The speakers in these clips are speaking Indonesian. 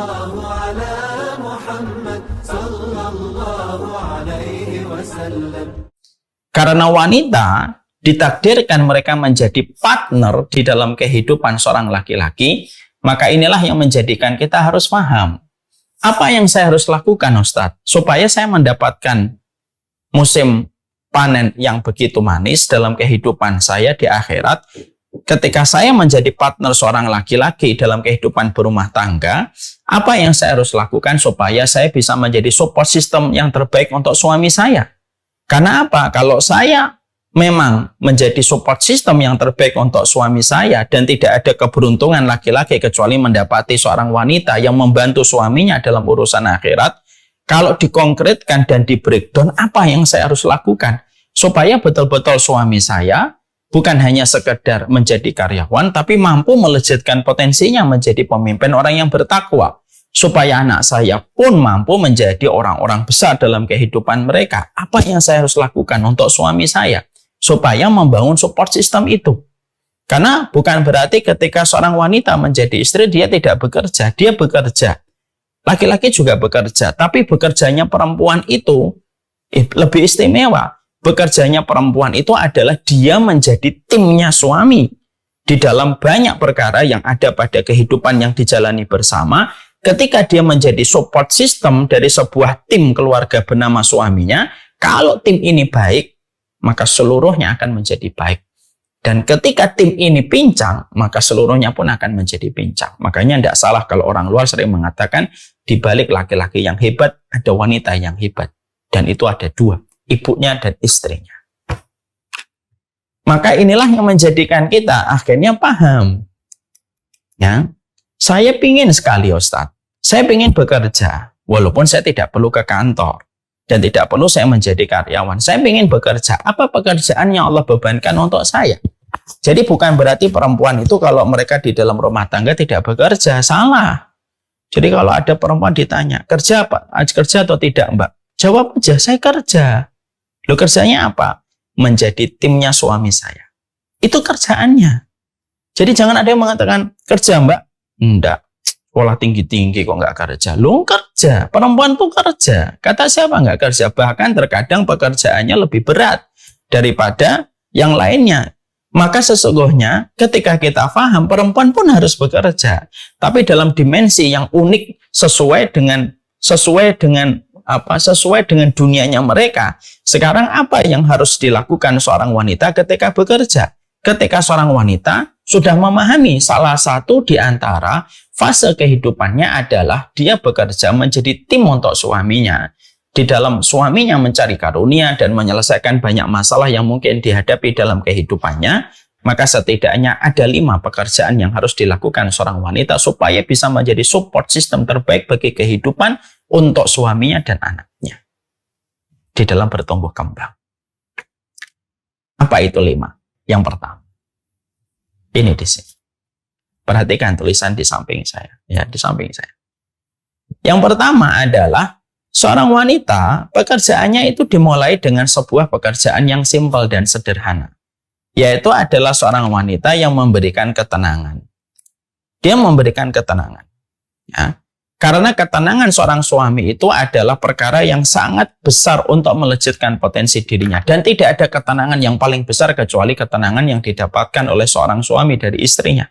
الله على محمد صلى الله عليه وسلم. Karena wanita ditakdirkan mereka menjadi partner di dalam kehidupan seorang laki-laki, maka inilah yang menjadikan kita harus paham. Apa yang saya harus lakukan, Ustadz, supaya saya mendapatkan musim panen yang begitu manis dalam kehidupan saya di akhirat, ketika saya menjadi partner seorang laki-laki dalam kehidupan berumah tangga, apa yang saya harus lakukan supaya saya bisa menjadi support system yang terbaik untuk suami saya? Karena apa? Kalau saya memang menjadi support system yang terbaik untuk suami saya dan tidak ada keberuntungan laki-laki kecuali mendapati seorang wanita yang membantu suaminya dalam urusan akhirat, kalau dikonkretkan dan di breakdown, apa yang saya harus lakukan supaya betul-betul suami saya bukan hanya sekedar menjadi karyawan, tapi mampu melejitkan potensinya menjadi pemimpin orang yang bertakwa. Supaya anak saya pun mampu menjadi orang-orang besar dalam kehidupan mereka. Apa yang saya harus lakukan untuk suami saya? Supaya membangun support system itu. Karena bukan berarti ketika seorang wanita menjadi istri, dia tidak bekerja. Dia bekerja. Laki-laki juga bekerja. Tapi bekerjanya perempuan itu lebih istimewa. Bekerjanya perempuan itu adalah dia menjadi timnya suami. Di dalam banyak perkara yang ada pada kehidupan yang dijalani bersama, ketika dia menjadi support system dari sebuah tim keluarga bernama suaminya, kalau tim ini baik, maka seluruhnya akan menjadi baik. Dan ketika tim ini pincang, maka seluruhnya pun akan menjadi pincang. Makanya tidak salah kalau orang luar sering mengatakan, di balik laki-laki yang hebat, ada wanita yang hebat. Dan itu ada dua, ibunya dan istrinya. Maka inilah yang menjadikan kita akhirnya paham. Ya, saya pingin sekali, Ustadz. Saya ingin bekerja, walaupun saya tidak perlu ke kantor. Dan tidak perlu saya menjadi karyawan. Saya ingin bekerja. Apa pekerjaan yang Allah bebankan untuk saya? Jadi bukan berarti perempuan itu kalau mereka di dalam rumah tangga tidak bekerja. Salah. Jadi kalau ada perempuan ditanya, kerja apa? Kerja atau tidak, Mbak? Jawab aja, saya kerja. Loh, kerjanya apa? Menjadi timnya suami saya. Itu kerjaannya. Jadi jangan ada yang mengatakan, kerja, Mbak? Enggak. Sekolah tinggi-tinggi kok nggak kerja. Lu kerja, perempuan tuh kerja. Kata siapa nggak kerja? Bahkan terkadang pekerjaannya lebih berat daripada yang lainnya. Maka sesungguhnya ketika kita paham, perempuan pun harus bekerja. Tapi dalam dimensi yang unik sesuai dengan dunianya mereka. Sekarang apa yang harus dilakukan seorang wanita ketika bekerja? Ketika seorang wanita sudah memahami salah satu di antara fase kehidupannya adalah dia bekerja menjadi tim untuk suaminya. Di dalam suaminya mencari karunia dan menyelesaikan banyak masalah yang mungkin dihadapi dalam kehidupannya, maka setidaknya ada 5 pekerjaan yang harus dilakukan seorang wanita supaya bisa menjadi support system terbaik bagi kehidupan untuk suaminya dan anaknya di dalam bertumbuh kembang. Apa itu 5? Yang pertama, ini di sini. Perhatikan tulisan di samping saya, ya, di samping saya. Yang pertama adalah seorang wanita, pekerjaannya itu dimulai dengan sebuah pekerjaan yang simpel dan sederhana, yaitu adalah seorang wanita yang memberikan ketenangan. Dia memberikan ketenangan, ya. Karena ketenangan seorang suami itu adalah perkara yang sangat besar untuk melejitkan potensi dirinya. Dan tidak ada ketenangan yang paling besar kecuali ketenangan yang didapatkan oleh seorang suami dari istrinya.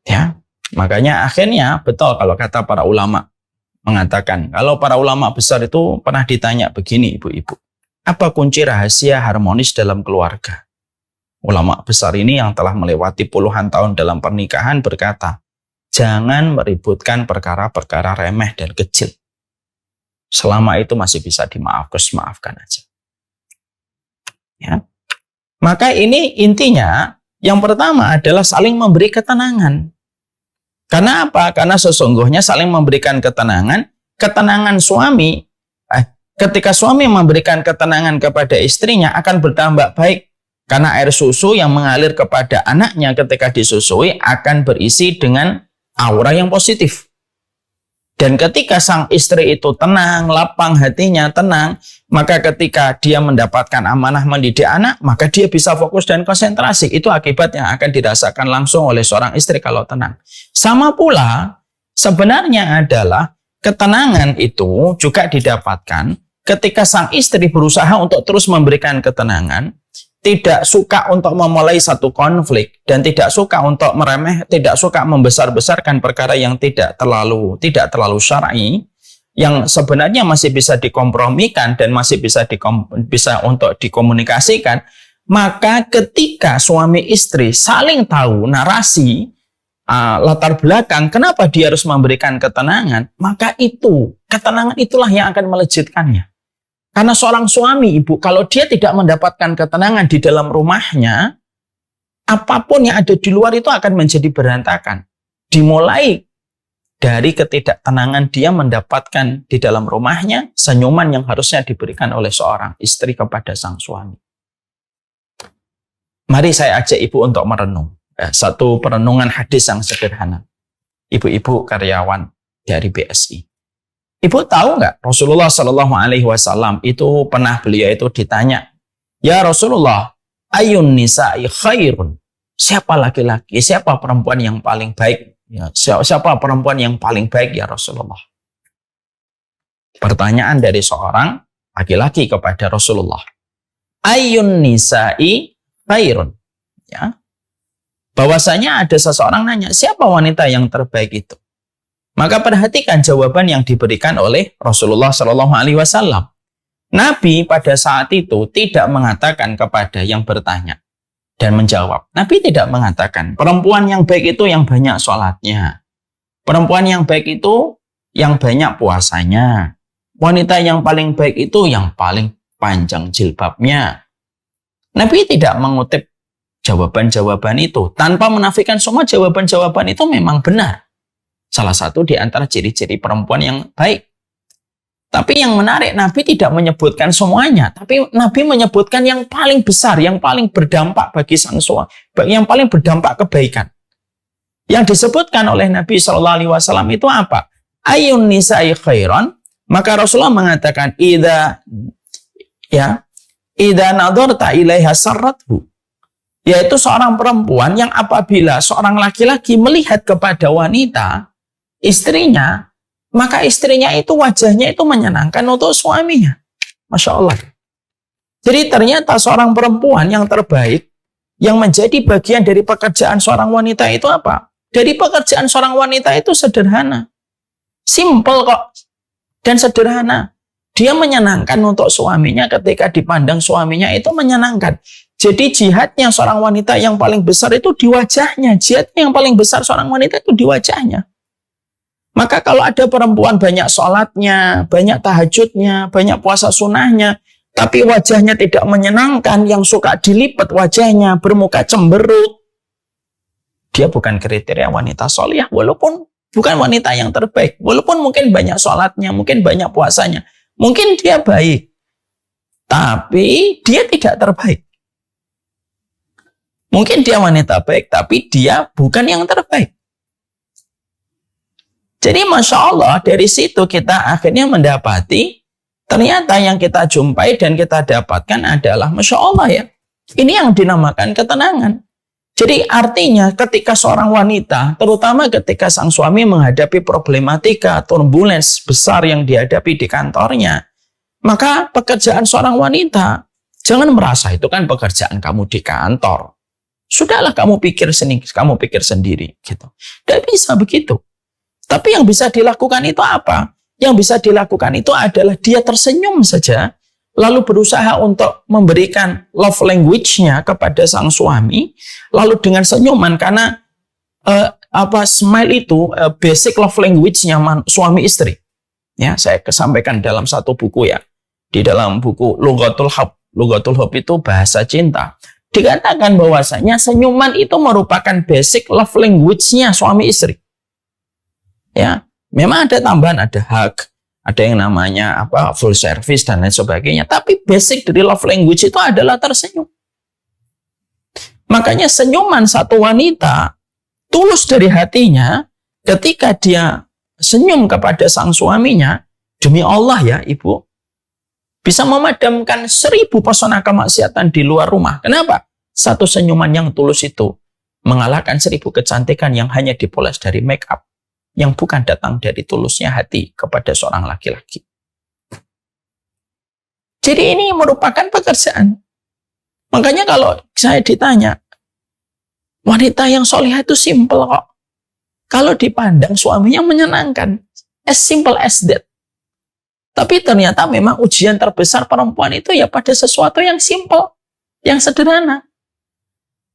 Ya, makanya akhirnya betul kalau kata para ulama mengatakan, kalau para ulama besar itu pernah ditanya begini, ibu-ibu, apa kunci rahasia harmonis dalam keluarga? Ulama besar ini yang telah melewati puluhan tahun dalam pernikahan berkata, jangan meributkan perkara-perkara remeh dan kecil. Selama itu masih bisa dimaafkan aja. Ya. Maka ini intinya, yang pertama adalah saling memberi ketenangan. Karena apa? Karena sesungguhnya saling memberikan ketenangan, ketenangan suami, ketika suami memberikan ketenangan kepada istrinya akan bertambah baik. Karena air susu yang mengalir kepada anaknya ketika disusui akan berisi dengan aura yang positif. Dan ketika sang istri itu tenang, lapang hatinya, tenang, maka ketika dia mendapatkan amanah mendidik anak, maka dia bisa fokus dan konsentrasi. Itu akibat yang akan dirasakan langsung oleh seorang istri kalau tenang. Sama pula, sebenarnya adalah ketenangan itu juga didapatkan ketika sang istri berusaha untuk terus memberikan ketenangan, tidak suka untuk memulai satu konflik, dan tidak suka untuk tidak suka membesar-besarkan perkara yang tidak terlalu syar'i, yang sebenarnya masih bisa dikompromikan dan masih bisa untuk dikomunikasikan. Maka ketika suami istri saling tahu narasi, latar belakang kenapa dia harus memberikan ketenangan, maka ketenangan itulah yang akan melejitkannya. Karena seorang suami, ibu, kalau dia tidak mendapatkan ketenangan di dalam rumahnya, apapun yang ada di luar itu akan menjadi berantakan. Dimulai dari ketidaktenangan dia mendapatkan di dalam rumahnya senyuman yang harusnya diberikan oleh seorang istri kepada sang suami. Mari saya ajak ibu untuk merenung. Satu perenungan hadis yang sederhana. Ibu-ibu karyawan dari BSI. Ibu tahu nggak Rasulullah Shallallahu Alaihi Wasallam itu beliau itu ditanya, ya Rasulullah, ayun nisa'i khairun, siapa laki-laki, siapa perempuan yang paling baik, ya, siapa perempuan yang paling baik ya Rasulullah? Pertanyaan dari seorang laki-laki kepada Rasulullah, ayun nisa'i khairun, ya, bahwasanya ada seseorang nanya, siapa wanita yang terbaik itu? Maka perhatikan jawaban yang diberikan oleh Rasulullah Shallallahu Alaihi Wasallam. Nabi pada saat itu tidak mengatakan kepada yang bertanya dan menjawab. Nabi tidak mengatakan perempuan yang baik itu yang banyak sholatnya. Perempuan yang baik itu yang banyak puasanya. Wanita yang paling baik itu yang paling panjang jilbabnya. Nabi tidak mengutip jawaban-jawaban itu tanpa menafikan semua jawaban-jawaban itu memang benar. Salah satu di antara ciri-ciri perempuan yang baik. Tapi yang menarik, Nabi tidak menyebutkan semuanya. Tapi Nabi menyebutkan yang paling besar, yang paling berdampak bagi sang suami, yang paling berdampak kebaikan. Yang disebutkan oleh Nabi Shallallahu Alaihi Wasallam itu apa? Ayun nisa'i khairan. Maka Rasulullah mengatakan, idza nadharta ilaiha sarrathu. Yaitu seorang perempuan yang apabila seorang laki-laki melihat kepada wanita, istrinya, maka istrinya itu wajahnya itu menyenangkan untuk suaminya. Masya Allah. Jadi ternyata seorang perempuan yang terbaik, yang menjadi bagian dari pekerjaan seorang wanita itu apa? Dari pekerjaan seorang wanita itu sederhana. Simple kok. Dan sederhana. Dia menyenangkan untuk suaminya ketika dipandang suaminya itu menyenangkan. Jadi jihadnya seorang wanita yang paling besar itu di wajahnya. Jihadnya yang paling besar seorang wanita itu di wajahnya. Maka kalau ada perempuan banyak sholatnya, banyak tahajudnya, banyak puasa sunnahnya, tapi wajahnya tidak menyenangkan, yang suka dilipat wajahnya, bermuka cemberut, dia bukan kriteria wanita sholihah, walaupun bukan wanita yang terbaik, walaupun mungkin banyak sholatnya, mungkin banyak puasanya, mungkin dia baik, tapi dia tidak terbaik. Mungkin dia wanita baik, tapi dia bukan yang terbaik. Jadi Masya Allah, dari situ kita akhirnya mendapati, ternyata yang kita jumpai dan kita dapatkan adalah Masya Allah ya. Ini yang dinamakan ketenangan. Jadi artinya ketika seorang wanita, terutama ketika sang suami menghadapi problematika, turbulens besar yang dihadapi di kantornya, maka pekerjaan seorang wanita, jangan merasa itu kan pekerjaan kamu di kantor. Sudahlah kamu pikir sendiri gitu. Tidak bisa begitu. Tapi yang bisa dilakukan itu apa? Yang bisa dilakukan itu adalah dia tersenyum saja, lalu berusaha untuk memberikan love language-nya kepada sang suami, lalu dengan senyuman, karena smile itu basic love language-nya suami istri. Ya, saya sampaikan dalam satu buku ya. Di dalam buku Lughatul Hub. Lughatul Hub itu bahasa cinta. Dikatakan bahwasanya senyuman itu merupakan basic love language-nya suami istri. Ya, memang ada tambahan, ada hug, ada yang namanya full service dan lain sebagainya. Tapi basic dari love language itu adalah tersenyum. Makanya senyuman satu wanita tulus dari hatinya ketika dia senyum kepada sang suaminya, demi Allah ya ibu, bisa memadamkan 1000 pesona kemaksiatan di luar rumah. Kenapa? Satu senyuman yang tulus itu mengalahkan 1000 kecantikan yang hanya dipoles dari make up, yang bukan datang dari tulusnya hati kepada seorang laki-laki. Jadi ini merupakan pekerjaan. Makanya kalau saya ditanya, wanita yang solihah itu simple kok. Kalau dipandang suaminya menyenangkan. As simple as that. Tapi ternyata memang ujian terbesar perempuan itu ya pada sesuatu yang simple, yang sederhana.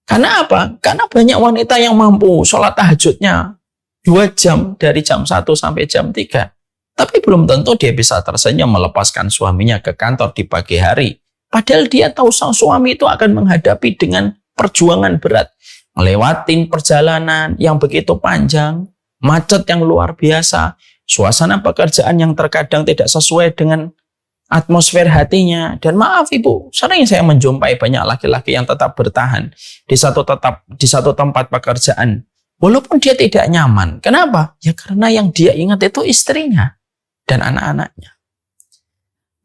Karena apa? Karena banyak wanita yang mampu sholat tahajudnya 2 jam dari jam 1 sampai jam 3. Tapi belum tentu dia bisa tersenyum melepaskan suaminya ke kantor di pagi hari. Padahal dia tahu sang suami itu akan menghadapi dengan perjuangan berat. Melewatin perjalanan yang begitu panjang, macet yang luar biasa, suasana pekerjaan yang terkadang tidak sesuai dengan atmosfer hatinya. Dan maaf ibu, sering saya menjumpai banyak laki-laki yang tetap bertahan di satu tempat pekerjaan. Walaupun dia tidak nyaman. Kenapa? Ya karena yang dia ingat itu istrinya dan anak-anaknya.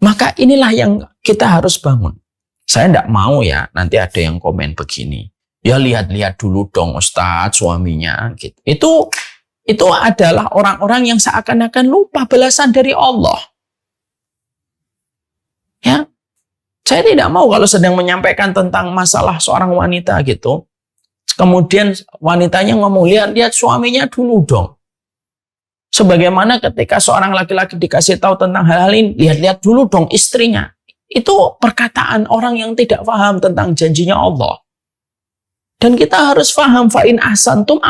Maka inilah yang kita harus bangun. Saya tidak mau ya nanti ada yang komen begini. Ya lihat-lihat dulu dong Ustadz suaminya. Gitu. Itu adalah orang-orang yang seakan-akan lupa balasan dari Allah. Ya, saya tidak mau kalau sedang menyampaikan tentang masalah seorang wanita gitu. Kemudian wanitanya ngomong, lihat suaminya dulu dong. Sebagaimana ketika seorang laki-laki dikasih tahu tentang hal-hal ini, lihat-lihat dulu dong istrinya. Itu perkataan orang yang tidak paham tentang janjinya Allah. Dan kita harus paham, fa'in ahsantum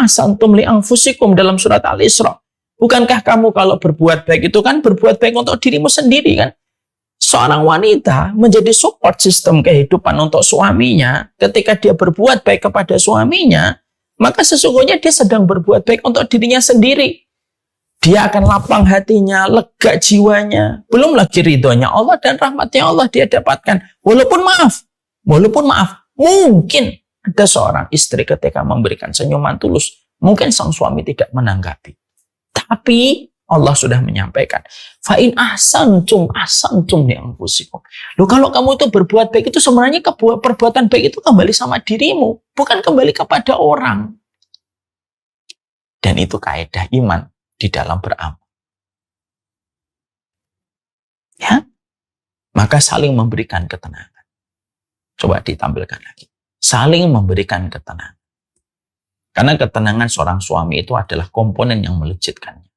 li anfusikum dalam surat Al-Isra. Bukankah kamu kalau berbuat baik itu kan berbuat baik untuk dirimu sendiri kan? Seorang wanita menjadi support sistem kehidupan untuk suaminya. Ketika dia berbuat baik kepada suaminya, maka sesungguhnya dia sedang berbuat baik untuk dirinya sendiri. Dia akan lapang hatinya, lega jiwanya. Belum lagi ridhonya Allah dan rahmatnya Allah dia dapatkan. Walaupun maaf, mungkin ada seorang istri ketika memberikan senyuman tulus, mungkin sang suami tidak menanggapi. Tapi Allah sudah menyampaikan, fa'in ahsantum li anfusikum. Loh, kalau kamu itu berbuat baik itu sebenarnya perbuatan baik itu kembali sama dirimu, bukan kembali kepada orang. Dan itu kaidah iman di dalam beramal. Ya, maka saling memberikan ketenangan. Coba ditampilkan lagi. Saling memberikan ketenangan. Karena ketenangan seorang suami itu adalah komponen yang melejitkannya.